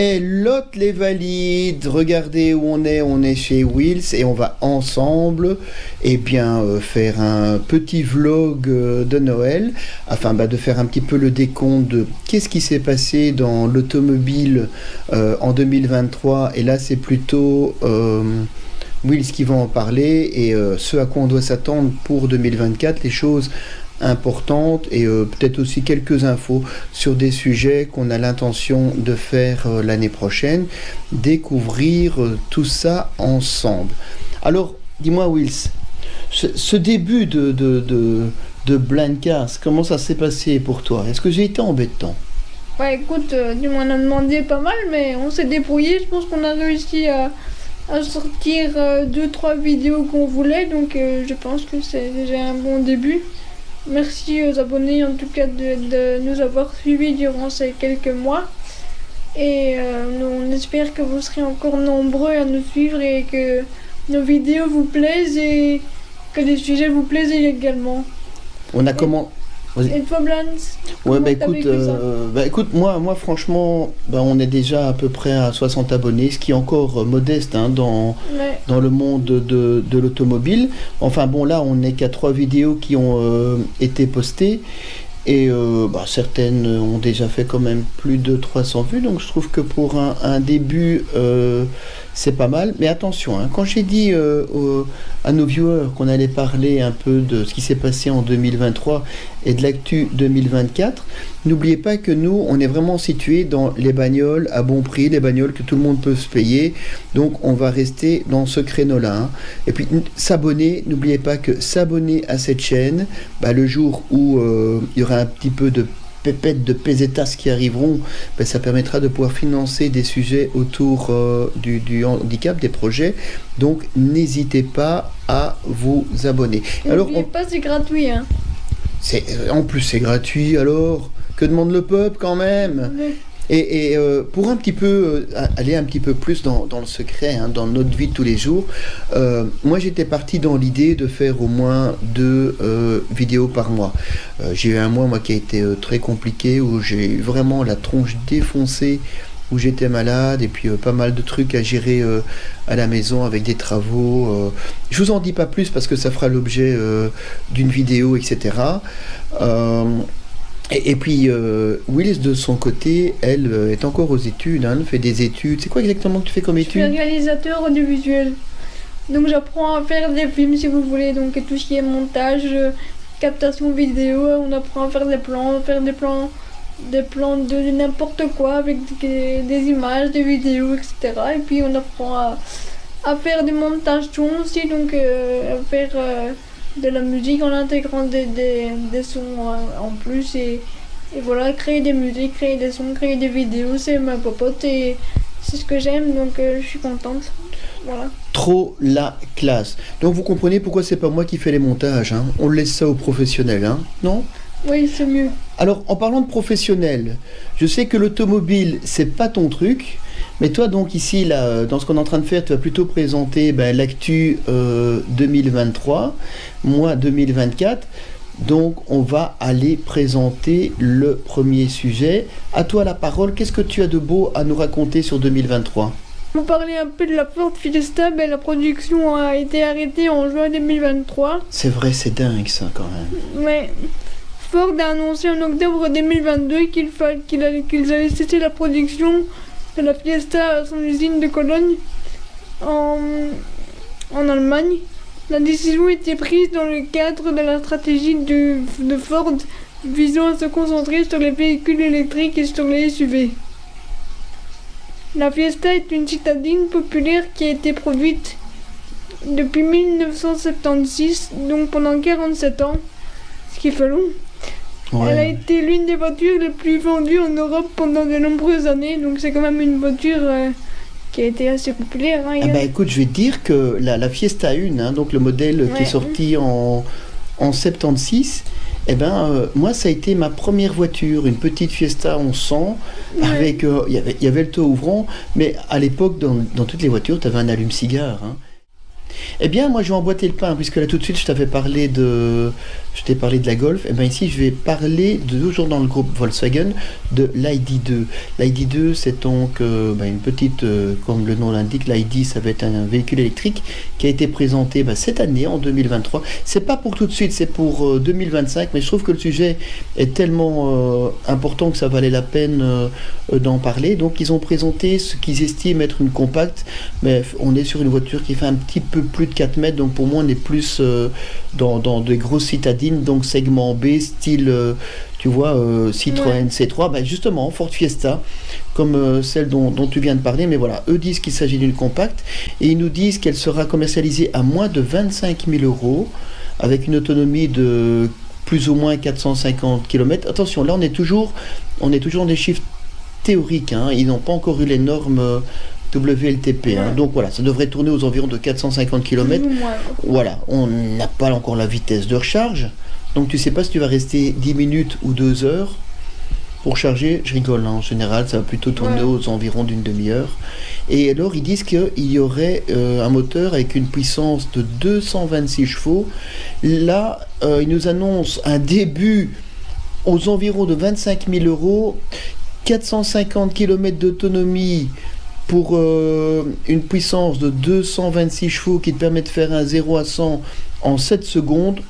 Et l'autre les valides, regardez où on est chez Wills et on va ensemble faire un petit vlog de Noël, afin de faire un petit peu le décompte de qu'est-ce qui s'est passé dans l'automobile en 2023, et là c'est plutôt Wills qui va en parler, et ce à quoi on doit s'attendre pour 2024, les choses importantes, et peut-être aussi quelques infos sur des sujets qu'on a l'intention de faire l'année prochaine, découvrir tout ça ensemble. Alors, dis-moi Wills, ce début de Blindcast, comment ça s'est passé pour toi? Est-ce que j'ai été embêtant? Ouais, écoute, tu m'en as demandé pas mal, mais on s'est débrouillé. Je pense qu'on a réussi à sortir 2-3 vidéos qu'on voulait, donc je pense que c'est déjà un bon début. Merci aux abonnés en tout cas de nous avoir suivis durant ces quelques mois, et on espère que vous serez encore nombreux à nous suivre et que nos vidéos vous plaisent et que les sujets vous plaisent également. On a comment... Et toi, Blans? Ouais, écoute, moi franchement, on est déjà à peu près à 60 abonnés, ce qui est encore modeste dans le monde de l'automobile. Enfin bon, là on n'est qu'à 3 vidéos qui ont été postées, et certaines ont déjà fait quand même plus de 300 vues, donc je trouve que pour un début c'est pas mal. Mais attention, quand j'ai dit à nos viewers qu'on allait parler un peu de ce qui s'est passé en 2023 et de l'actu 2024, n'oubliez pas que nous, on est vraiment situé dans les bagnoles à bon prix, les bagnoles que tout le monde peut se payer, donc on va rester dans ce créneau-là. Et puis s'abonner, n'oubliez pas que s'abonner à cette chaîne, le jour où il y aura un petit peu de pépettes de pesetas qui arriveront, ça permettra de pouvoir financer des sujets autour du handicap, des projets. Donc n'hésitez pas à vous abonner. N'oubliez pas, c'est gratuit. En plus c'est gratuit, alors que demande le peuple quand même? Oui. Et pour un petit peu aller un petit peu plus dans le secret, dans notre vie de tous les jours, moi j'étais parti dans l'idée de faire au moins 2 vidéos par mois. J'ai eu un mois qui a été très compliqué, où j'ai eu vraiment la tronche défoncée, où j'étais malade, et puis pas mal de trucs à gérer à la maison avec des travaux. Je vous en dis pas plus parce que ça fera l'objet d'une vidéo, etc. Et puis Wills de son côté, elle est encore aux études, elle fait des études. C'est quoi exactement que tu fais comme études? Je suis réalisateur audiovisuel. Donc j'apprends à faire des films si vous voulez, donc tout ce qui est montage, captation vidéo, on apprend à faire des plans de n'importe quoi avec des images, des vidéos, etc. Et puis on apprend à faire du montage son aussi, donc à faire de la musique en intégrant des sons en plus, et voilà, créer des musiques, créer des sons, créer des vidéos, c'est ma popote et c'est ce que j'aime, donc je suis contente. Voilà. Trop la classe. Donc vous comprenez pourquoi c'est pas moi qui fais les montages, on laisse ça aux professionnels, non? Oui, c'est mieux. Alors en parlant de professionnels, je sais que l'automobile c'est pas ton truc, mais toi donc ici là, dans ce qu'on est en train de faire, tu vas plutôt présenter l'actu 2023, moi 2024. Donc on va aller présenter le premier sujet. À toi la parole, qu'est-ce que tu as de beau à nous raconter sur 2023? Vous parlez un peu de la Ford Fiesta, la production a été arrêtée en juin 2023. C'est vrai, c'est dingue ça quand même. Ouais. Ford a annoncé en octobre 2022 qu'ils allaient cesser la production de la Fiesta à son usine de Cologne en Allemagne. La décision a été prise dans le cadre de la stratégie de Ford visant à se concentrer sur les véhicules électriques et sur les SUV. La Fiesta est une citadine populaire qui a été produite depuis 1976, donc pendant 47 ans, ce qui fait long. Ouais. Elle a été l'une des voitures les plus vendues en Europe pendant de nombreuses années, donc c'est quand même une voiture qui a été assez populaire. Écoute, je vais te dire que la Fiesta 1, donc le modèle qui est sorti en 76, moi ça a été ma première voiture, une petite Fiesta 1100 avec il y avait le toit ouvrant, mais à l'époque dans toutes les voitures tu avais un allume-cigare. Eh bien, moi, je vais emboîter le pain, puisque là, tout de suite, je t'ai parlé de la Golf. Eh bien, ici, je vais parler, toujours dans le groupe Volkswagen, de l'ID2. L'ID2, c'est donc une petite, comme le nom l'indique, l'ID, ça va être un véhicule électrique qui a été présenté cette année, en 2023. C'est pas pour tout de suite, c'est pour 2025, mais je trouve que le sujet est tellement important que ça valait la peine d'en parler. Donc, ils ont présenté ce qu'ils estiment être une compacte, mais on est sur une voiture qui fait un petit peu plus de 4 mètres, donc pour moi on est plus dans des grosses citadines, donc segment B, style tu vois Citroën C3, justement Ford Fiesta, comme celle dont tu viens de parler, mais voilà, eux disent qu'il s'agit d'une compacte, et ils nous disent qu'elle sera commercialisée à moins de 25 000 €, avec une autonomie de plus ou moins 450 km. Attention, là on est toujours dans des chiffres théoriques, hein. Ils n'ont pas encore eu les normes WLTP, hein. Donc voilà, ça devrait tourner aux environs de 450 km. Voilà, on n'a pas encore la vitesse de recharge, donc tu sais pas si tu vas rester 10 minutes ou 2 heures pour charger. Je rigole, hein. En général ça va plutôt tourner aux environs d'une demi-heure. Et alors ils disent qu'il y aurait un moteur avec une puissance de 226 chevaux. Là ils nous annoncent un début aux environs de 25 000 €, 450 km d'autonomie pour une puissance de 226 chevaux qui te permet de faire un 0 à 100 en 7 secondes.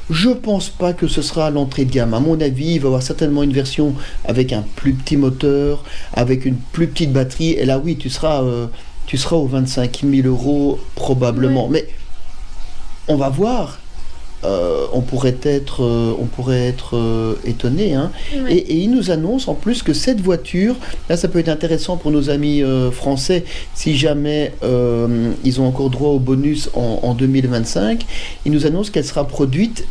Je pense pas que ce sera à l'entrée de gamme. À mon avis, il va y avoir certainement une version avec un plus petit moteur, avec une plus petite batterie. Et là, oui, tu seras aux 25 000 € probablement. Mais on va voir. On pourrait être étonné, hein. Et ils nous annoncent en plus que cette voiture, là ça peut être intéressant pour nos amis français si jamais ils ont encore droit au bonus en 2025. Ils nous annoncent qu'elle sera produite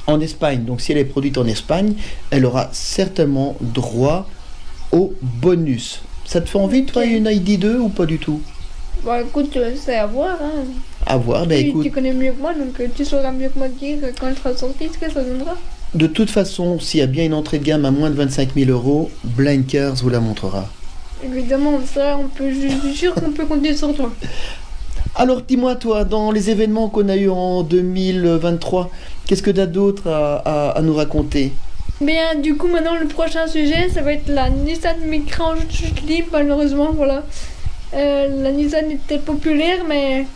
en Espagne. Donc si elle est produite en Espagne, elle aura certainement droit au bonus. Ça te fait envie, toi, une ID2 ou pas du tout? Écoute, c'est à voir, hein. À voir, écoute. Tu connais mieux que moi, donc tu sauras mieux que moi dire quand elle sera sortie ce que ça donnera. De toute façon, s'il y a bien une entrée de gamme à moins de 25 000 €, Blind Cars vous la montrera. Évidemment, ça, je suis sûr qu'on peut compter sur toi. Alors, dis-moi, toi, dans les événements qu'on a eu en 2023, qu'est-ce que tu as d'autre à nous raconter? Bien, du coup, maintenant, le prochain sujet, ça va être la Nissan Micra en chute libre, malheureusement, voilà. La Nissan était populaire, mais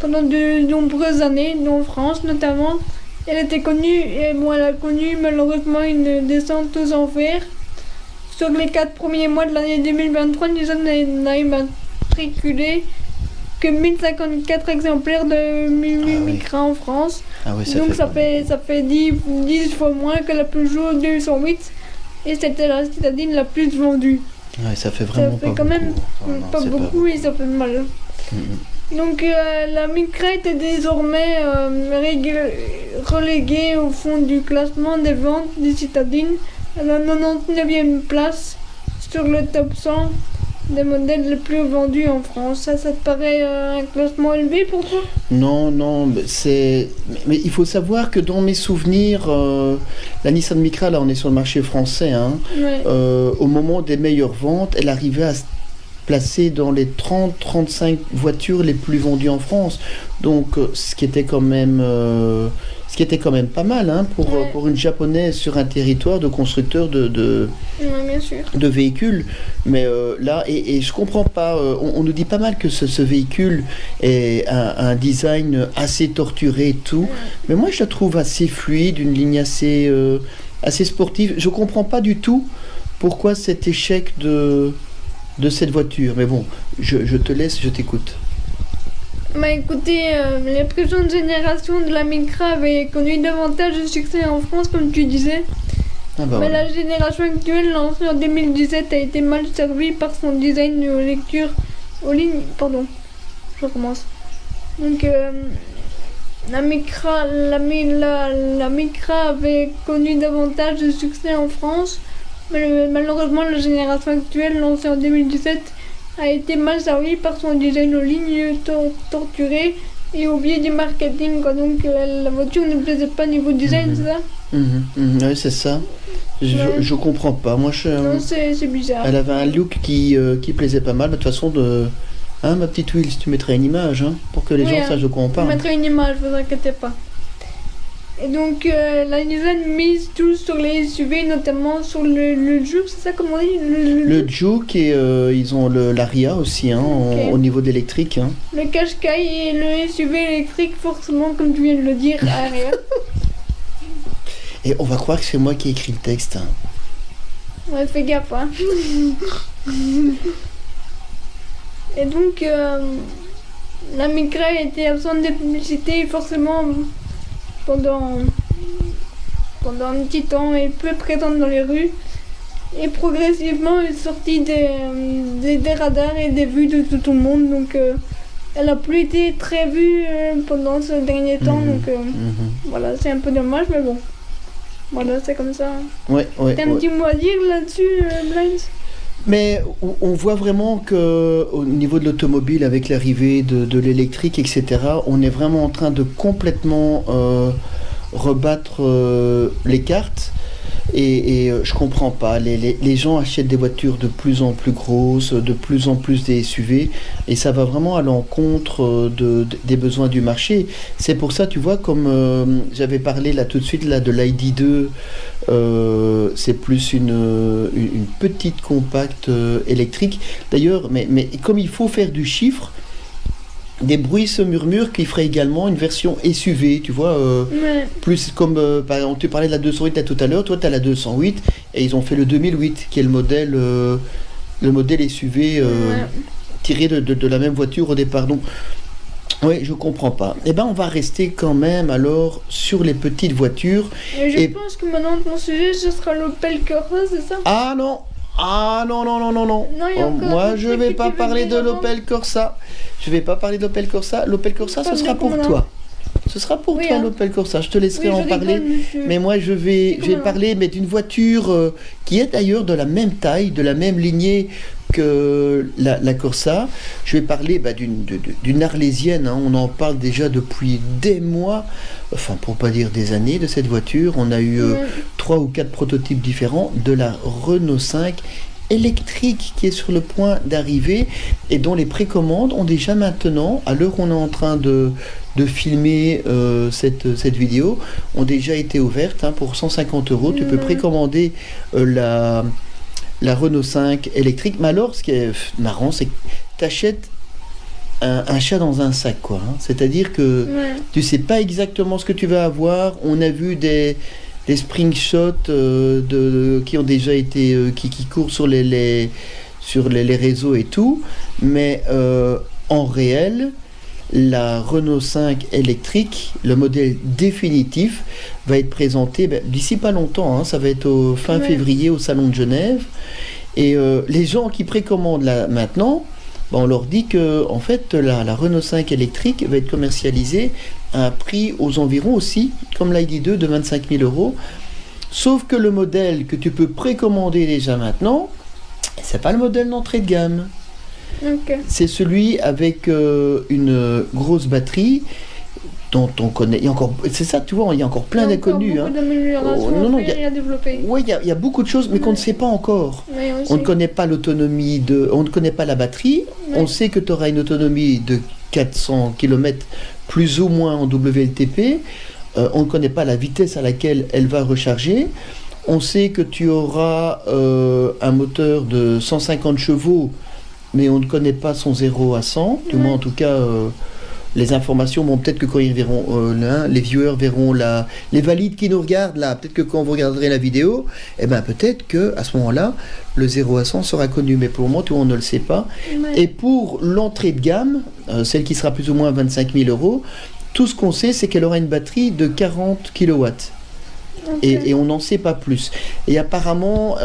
pendant de nombreuses années, en France notamment, elle était connue, et bon, elle a connu malheureusement une descente aux enfers. Sur les 4 premiers mois de l'année 2023, Nissan n'a immatriculé que 1054 exemplaires de Micra en France. Donc ça fait 10 fois moins que la Peugeot 208, et c'était la citadine la plus vendue. Ouais, ça fait vraiment quand même pas beaucoup et ça fait mal. Donc la Micra était désormais reléguée au fond du classement des ventes des citadines à la 99e place sur le top 100 des modèles les plus vendus en France. Ça te paraît un classement élevé pour toi? Non, mais il faut savoir que dans mes souvenirs, la Nissan Micra, là on est sur le marché français, hein, au moment des meilleures ventes, elle arrivait à se placer dans les 30-35 voitures les plus vendues en France. Donc ce qui était quand même pas mal, hein, pour une japonaise sur un territoire de constructeur de véhicules. Mais là, et je comprends pas, on nous dit pas mal que ce véhicule est un design assez torturé et tout, mais moi je la trouve assez fluide, une ligne assez sportive. Je comprends pas du tout pourquoi cet échec de cette voiture, mais bon, je te laisse, je t'écoute. Écoutez, les précédentes générations de la Micra avaient connu davantage de succès en France, comme tu disais. Mais la génération actuelle, lancée en 2017, a été mal servie par son design de lecture aux lignes. Pardon, je recommence. Donc, la Micra avait connu davantage de succès en France, mais malheureusement, la génération actuelle, lancée en 2017, a été mal servi par son design aux lignes torturées et au biais du marketing, quoi. Donc la voiture ne plaisait pas niveau design, c'est ça? Oui, c'est ça. Je comprends pas. Moi, non, c'est bizarre. Elle avait un look qui plaisait pas mal. De toute façon, Hein, ma petite Will, si tu mettrais une image, hein, pour que les gens sachent de quoi on parle. Je mettrai une image, vous inquiétez pas. Et donc, la Nissan mise tout sur les SUV, notamment sur le Juke, c'est ça comme on dit le Juke, et ils ont l'Aria aussi, hein, au niveau d'électrique. Hein. Le Qashqai et le SUV électrique, forcément, comme tu viens de le dire, Aria. Et on va croire que c'est moi qui ai écrit le texte. Hein. Ouais, fais gaffe, hein. Et donc, la Micra était absente des publicités, forcément, pendant un petit temps, et peu présente dans les rues. Et progressivement, elle est sortie des radars et des vues de tout le monde. Donc, elle n'a plus été très vue pendant ce dernier temps. Donc, voilà, c'est un peu dommage, mais bon. Voilà, c'est comme ça. Ouais, T'as un petit mot à dire là-dessus, Blaise ? Mais on voit vraiment qu'au niveau de l'automobile, avec l'arrivée de l'électrique, etc., on est vraiment en train de complètement rebattre les cartes. Et je comprends pas. Les gens achètent des voitures de plus en plus grosses, de plus en plus des SUV, et ça va vraiment à l'encontre des besoins du marché. C'est pour ça, tu vois, comme j'avais parlé là tout de suite là, de l'ID2, c'est plus une petite compacte électrique. D'ailleurs, mais comme il faut faire du chiffre, des bruits se murmurent qu'il ferait également une version SUV, tu vois, plus comme, par exemple, tu parlais de la 208 là, tout à l'heure, toi tu as la 208, et ils ont fait le 2008, qui est le modèle SUV tiré de la même voiture au départ. Donc, oui, je comprends pas. Eh ben, on va rester quand même alors sur les petites voitures. Je pense que maintenant ton sujet, ce sera l'Opel Corsa, c'est ça ? Ah non, moi, je vais pas parler de l'Opel Corsa. L'Opel Corsa, ce sera pour toi. Ce sera pour toi, l'Opel Corsa. Je te laisserai en parler. Mais moi, je vais parler d'une voiture qui est d'ailleurs de la même taille, de la même lignée que la Corsa. Je vais parler d'une arlésienne. Hein. On en parle déjà depuis des mois, enfin pour pas dire des années, de cette voiture. On a eu 3 ou 4 prototypes différents de la Renault 5 électrique qui est sur le point d'arriver et dont les précommandes ont déjà maintenant, à l'heure où on est en train de filmer cette vidéo, ont déjà été ouvertes pour 150 €. Tu peux précommander la Renault 5 électrique. Mais alors, ce qui est marrant, c'est que tu achètes un chat dans un sac, quoi. Hein. C'est-à-dire que tu sais pas exactement ce que tu vas avoir. On a vu des spring shots qui ont déjà été qui courent sur les réseaux et tout, mais en réel, la Renault 5 électrique, le modèle définitif, va être présenté d'ici pas longtemps, hein, ça va être au fin février au Salon de Genève, et les gens qui précommandent là maintenant, on leur dit que en fait la Renault 5 électrique va être commercialisée à un prix aux environs aussi, comme l'ID2 de 25 000 €. Sauf que le modèle que tu peux précommander déjà maintenant, c'est pas le modèle d'entrée de gamme. C'est celui avec une grosse batterie dont on connaît. C'est ça, tu vois, il y a encore plein d'inconnus. Oui, il y a beaucoup de choses, mais qu'on ne sait pas encore. On ne connaît pas l'autonomie on ne connaît pas la batterie. On sait que tu auras une autonomie de 400 km plus ou moins en WLTP. On ne connaît pas la vitesse à laquelle elle va recharger. On sait que tu auras un moteur de 150 chevaux, mais on ne connaît pas son 0 à 100. Du moins, en tout cas, les informations, peut-être que quand ils verront, les viewers verront les valides qui nous regardent là, peut-être que quand vous regarderez la vidéo, peut-être que à ce moment-là, le 0 à 100 sera connu. Mais pour le moment, on ne le sait pas. Et pour l'entrée de gamme, celle qui sera plus ou moins à 25 000 €, tout ce qu'on sait, c'est qu'elle aura une batterie de 40 kW. Et on n'en sait pas plus. Et apparemment,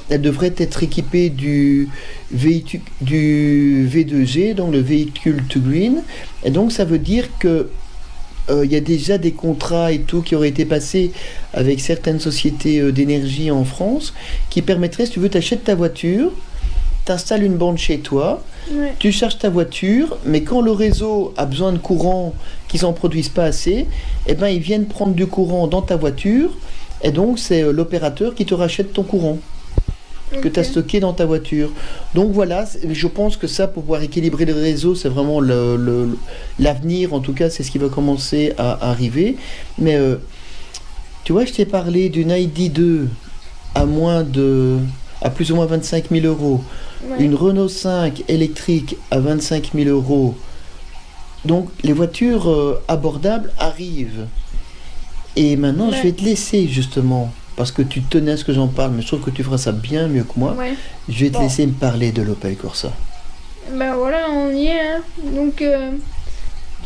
elle devrait être équipée du V2G, donc le véhicule to green. Et donc ça veut dire que il y a déjà des contrats et tout qui auraient été passés avec certaines sociétés d'énergie en France qui permettraient, si tu veux, t'achètes ta voiture, t'installes une borne chez toi, tu charges ta voiture, mais quand le réseau a besoin de courant, qu'ils n'en produisent pas assez, ils viennent prendre du courant dans ta voiture, et donc c'est l'opérateur qui te rachète ton courant. que tu as stocké dans ta voiture. Donc voilà, je pense que ça, pour pouvoir équilibrer le réseau, c'est vraiment l'avenir, en tout cas, c'est ce qui va commencer à arriver. Mais tu vois, je t'ai parlé d'une ID2 à plus ou moins 25 000 euros, une Renault 5 électrique à 25 000 euros. Donc les voitures abordables arrivent. Et maintenant, je vais te laisser justement, parce que tu tenais à ce que j'en parle, mais je trouve que tu feras ça bien mieux que moi. Je vais te laisser me parler de l'Opel Corsa. Ben voilà, on y est. Hein. Donc,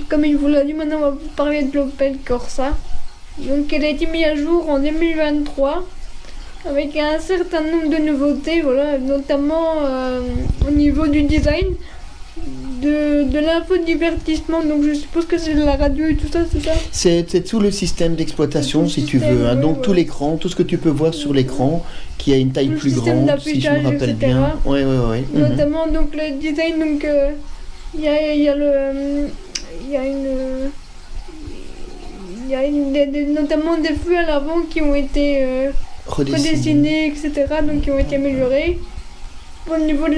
comme il vous l'a dit, maintenant on va vous parler de l'Opel Corsa. Donc elle a été mise à jour en 2023 avec un certain nombre de nouveautés, voilà, notamment au niveau du design, de l'infodivertissement, donc je suppose que c'est de la radio et tout ça, c'est ça? C'est tout le système d'exploitation, si tu veux, hein. Donc tout l'écran, tout ce que tu peux voir sur l'écran, qui a une taille plus grande, si je me rappelle bien. Ouais. Notamment donc le design, donc il y a notamment des feux à l'avant qui ont été redessinés, etc., donc qui ont été améliorés. Au niveau de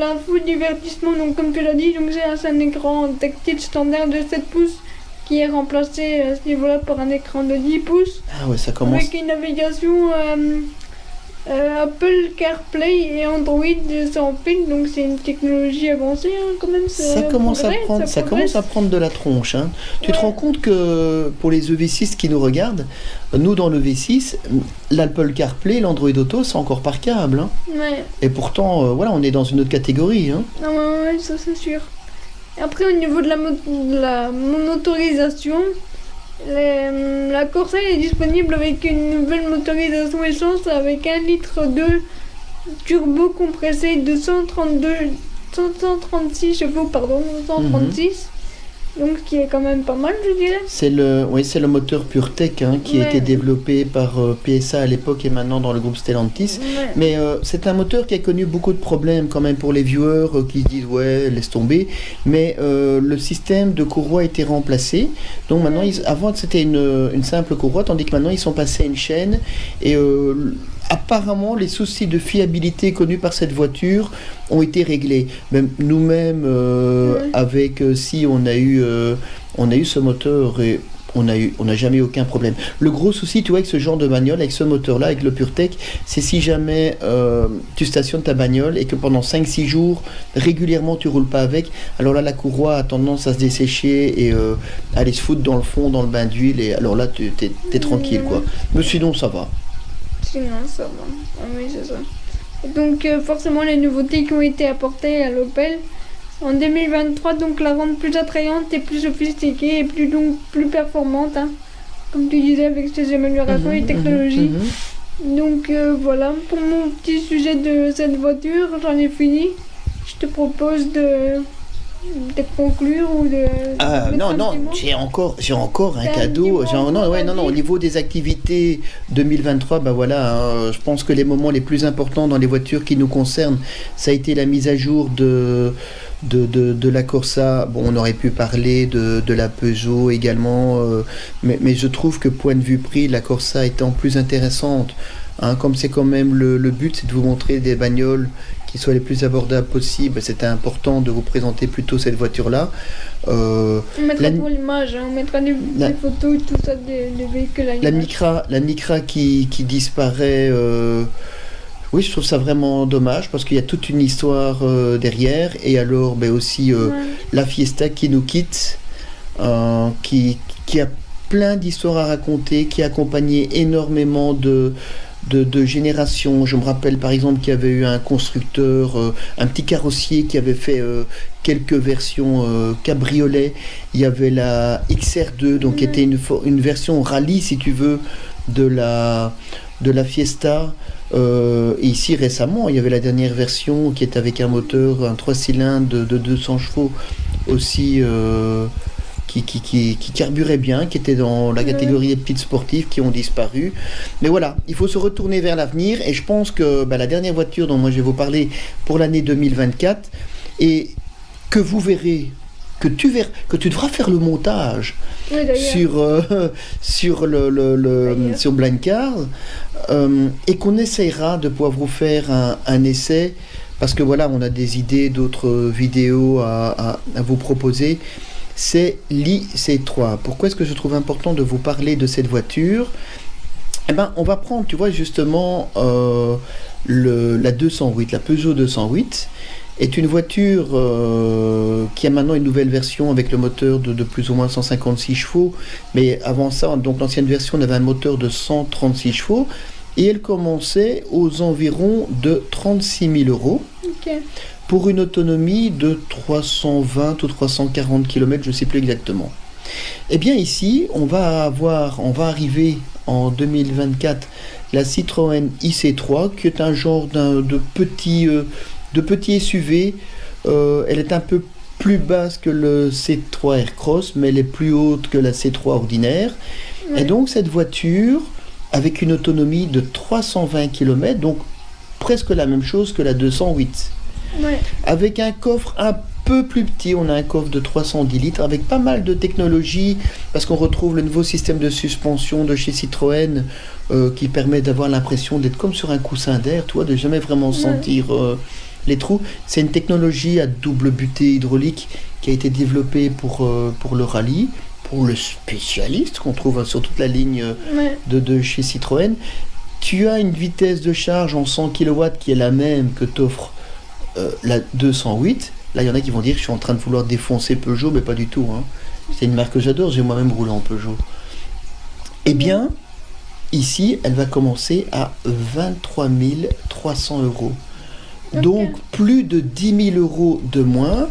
l'infodivertissement, donc comme tu l'as dit, donc c'est un écran tactile standard de 7 pouces qui est remplacé à ce niveau-là par un écran de 10 pouces. Ah ouais, ça commence. Avec une navigation Apple CarPlay et Android sans fil, donc c'est une technologie avancée hein, quand même. Ça commence à prendre de la tronche. Hein. Tu te rends compte que pour les EV6 qui nous regardent, nous dans le V6, l'Apple CarPlay, l'Android Auto, c'est encore par câble. Hein. Ouais. Et pourtant, voilà, on est dans une autre catégorie. Hein. Non, ouais, ça c'est sûr. Et après au niveau de la motorisation, la Corsa est disponible avec une nouvelle motorisation essence avec 1,2 litre turbo compressé de 136 chevaux, pardon, 136. Donc ce qui est quand même pas mal, je dirais. C'est le moteur PureTech hein, qui a été développé par PSA à l'époque et maintenant dans le groupe Stellantis. Mais c'est un moteur qui a connu beaucoup de problèmes quand même pour les viewers qui disent ouais laisse tomber. Mais le système de courroie a été remplacé. Donc maintenant, avant c'était une simple courroie, tandis que maintenant ils sont passés à une chaîne et apparemment, les soucis de fiabilité connus par cette voiture ont été réglés. Même nous-mêmes, avec si on a eu ce moteur et on n'a jamais eu aucun problème. Le gros souci, tu vois, avec ce genre de bagnole, avec ce moteur-là, avec le PureTech, c'est si jamais tu stationnes ta bagnole et que pendant 5-6 jours, régulièrement, tu roules pas avec, alors là, la courroie a tendance à se dessécher et aller se foutre dans le fond, dans le bain d'huile, et alors là, t'es tranquille, quoi. Mais sinon, ça va. Sinon, ça va. Ah oui, c'est ça. Et donc, forcément, les nouveautés qui ont été apportées à l'Opel en 2023, donc la rendent plus attrayante et plus sophistiquée et plus performante, hein, comme tu disais, avec ces améliorations et technologies. Donc, voilà, pour mon petit sujet de cette voiture, j'en ai fini. Je te propose de conclure ou de non, j'ai encore un cadeau. Non, au niveau des activités 2023, ben voilà, hein, je pense que les moments les plus importants dans les voitures qui nous concernent, ça a été la mise à jour de la Corsa. Bon, on aurait pu parler de la Peugeot également, mais je trouve que point de vue prix, la Corsa étant plus intéressante, hein, comme c'est quand même le but, c'est de vous montrer des bagnoles qui soient les plus abordables possibles. C'était important de vous présenter plutôt cette voiture-là. On mettra pour l'image, hein, on mettra des photos, tout ça, des véhicules à l'image. La Micra qui disparaît, oui, je trouve ça vraiment dommage parce qu'il y a toute une histoire derrière. Et alors, aussi la Fiesta qui nous quitte, qui a plein d'histoires à raconter, qui a accompagné énormément de générations. Je me rappelle par exemple qu'il y avait eu un constructeur, un petit carrossier qui avait fait quelques versions cabriolet. Il y avait la XR2, donc qui était une version rallye si tu veux de la Fiesta. Et ici récemment il y avait la dernière version qui est avec un moteur, un 3 cylindres de 200 chevaux aussi, qui carburait bien, qui était dans la catégorie des petites sportives qui ont disparu. Mais voilà, il faut se retourner vers l'avenir et je pense que la dernière voiture dont moi je vais vous parler pour l'année 2024 et que vous verrez que tu devras faire le montage sur sur Blind Cars, et qu'on essayera de pouvoir vous faire un essai, parce que voilà, on a des idées d'autres vidéos à vous proposer. C'est l'IC3. Pourquoi est-ce que je trouve important de vous parler de cette voiture? Eh ben, on va prendre, tu vois, justement, la 208, la Peugeot 208, est une voiture qui a maintenant une nouvelle version avec le moteur de plus ou moins 156 chevaux. Mais avant ça, donc l'ancienne version, on avait un moteur de 136 chevaux. Et elle commençait aux environs de 36 000 €. Okay. Pour une autonomie de 320 ou 340 km, je ne sais plus exactement. Eh bien ici, on va arriver en 2024 la Citroën IC3, qui est un genre de petit SUV. Elle est un peu plus basse que le C3 Aircross, mais elle est plus haute que la C3 ordinaire. Ouais. Et donc cette voiture, avec une autonomie de 320 km, donc presque la même chose que la 208. Ouais. Avec un coffre un peu plus petit, on a un coffre de 310 litres avec pas mal de technologie, parce qu'on retrouve le nouveau système de suspension de chez Citroën qui permet d'avoir l'impression d'être comme sur un coussin d'air, tu vois, de jamais vraiment sentir les trous. C'est une technologie à double butée hydraulique qui a été développée pour le rallye, pour le spécialiste qu'on trouve sur toute la ligne de chez Citroën. Tu as une vitesse de charge en 100 kW qui est la même que t'offre la 208. Là, il y en a qui vont dire que je suis en train de vouloir défoncer Peugeot, mais pas du tout. Hein. C'est une marque que j'adore, j'ai moi-même roulé en Peugeot. Eh bien, ici, elle va commencer à 23 300 €. Okay. Donc, plus de 10 000 € de moins.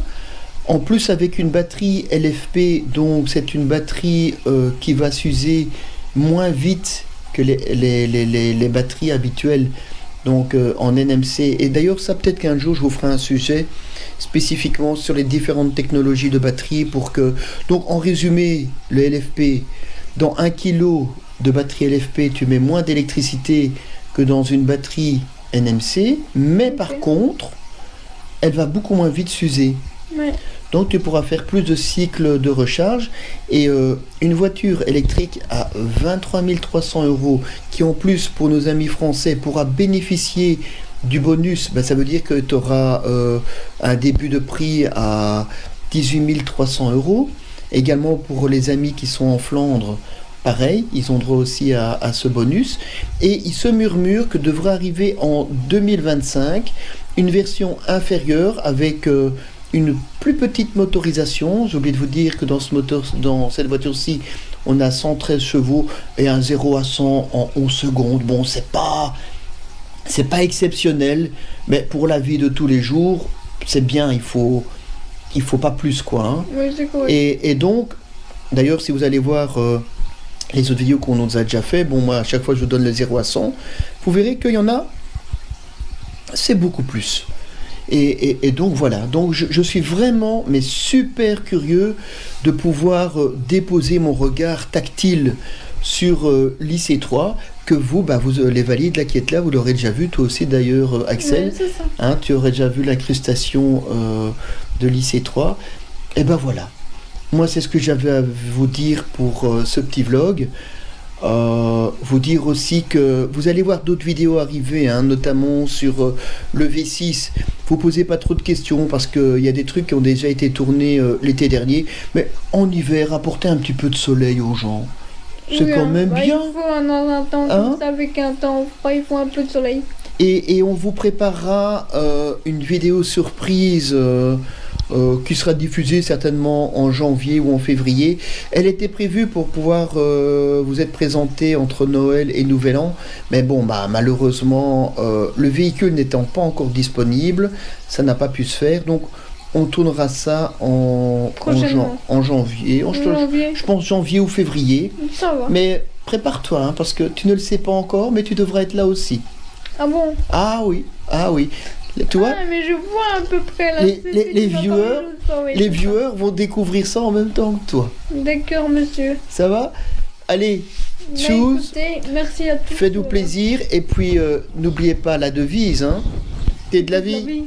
En plus, avec une batterie LFP, donc c'est une batterie qui va s'user moins vite que les batteries habituelles, donc en NMC. Et d'ailleurs, ça, peut-être qu'un jour, je vous ferai un sujet spécifiquement sur les différentes technologies de batterie pour que... Donc, en résumé, le LFP, dans 1 kg de batterie LFP, tu mets moins d'électricité que dans une batterie NMC, mais par contre, elle va beaucoup moins vite s'user. Ouais. Donc tu pourras faire plus de cycles de recharge, et une voiture électrique à 23 300 €, qui en plus pour nos amis français pourra bénéficier du bonus, ça veut dire que tu auras un début de prix à 18 300 €. Également pour les amis qui sont en Flandre, pareil, ils ont droit aussi à ce bonus. Et il se murmure que devrait arriver en 2025 une version inférieure avec une plus petite motorisation. J'ai oublié de vous dire que dans cette voiture-ci, on a 113 chevaux et un 0 à 100 en 11 secondes. Bon, c'est pas exceptionnel, mais pour la vie de tous les jours, c'est bien, il faut pas plus, quoi. Hein. Oui, c'est correct. Et donc, d'ailleurs, si vous allez voir les autres vidéos qu'on nous a déjà fait, bon, moi, à chaque fois, je vous donne le 0 à 100, vous verrez qu'il y en a, c'est beaucoup plus. Et donc voilà, donc je suis vraiment mais super curieux de pouvoir déposer mon regard tactile sur l'IC3, que vous, les valides là qui êtes là, vous l'aurez déjà vu, toi aussi d'ailleurs Axel, oui, c'est ça. Hein, tu aurais déjà vu l'incrustation de l'IC3. Et ben voilà, moi c'est ce que j'avais à vous dire pour ce petit vlog. Vous dire aussi que vous allez voir d'autres vidéos arriver, hein, notamment sur le V6. Vous posez pas trop de questions parce qu'il y a des trucs qui ont déjà été tournés l'été dernier, mais en hiver, apporter un petit peu de soleil aux gens, c'est quand même bien. Il faut dans un temps comme ça, avec un temps froid, il faut un peu de soleil. Et on vous préparera une vidéo surprise qui sera diffusée certainement en janvier ou en février. Elle était prévue pour pouvoir vous être présentée entre Noël et Nouvel An, mais bon, malheureusement, le véhicule n'étant pas encore disponible, ça n'a pas pu se faire, donc on tournera ça en janvier. Je pense janvier ou février. Ça va. Mais prépare-toi, hein, parce que tu ne le sais pas encore, mais tu devrais être là aussi. Ah bon? Ah oui. Tu vois, mais je vois à peu près là. les viewers vont découvrir ça en même temps que toi. D'accord, monsieur. Ça va? Allez, choose. Merci à tous. Faites-nous plaisir, et puis n'oubliez pas la devise, hein. T'es de la vie.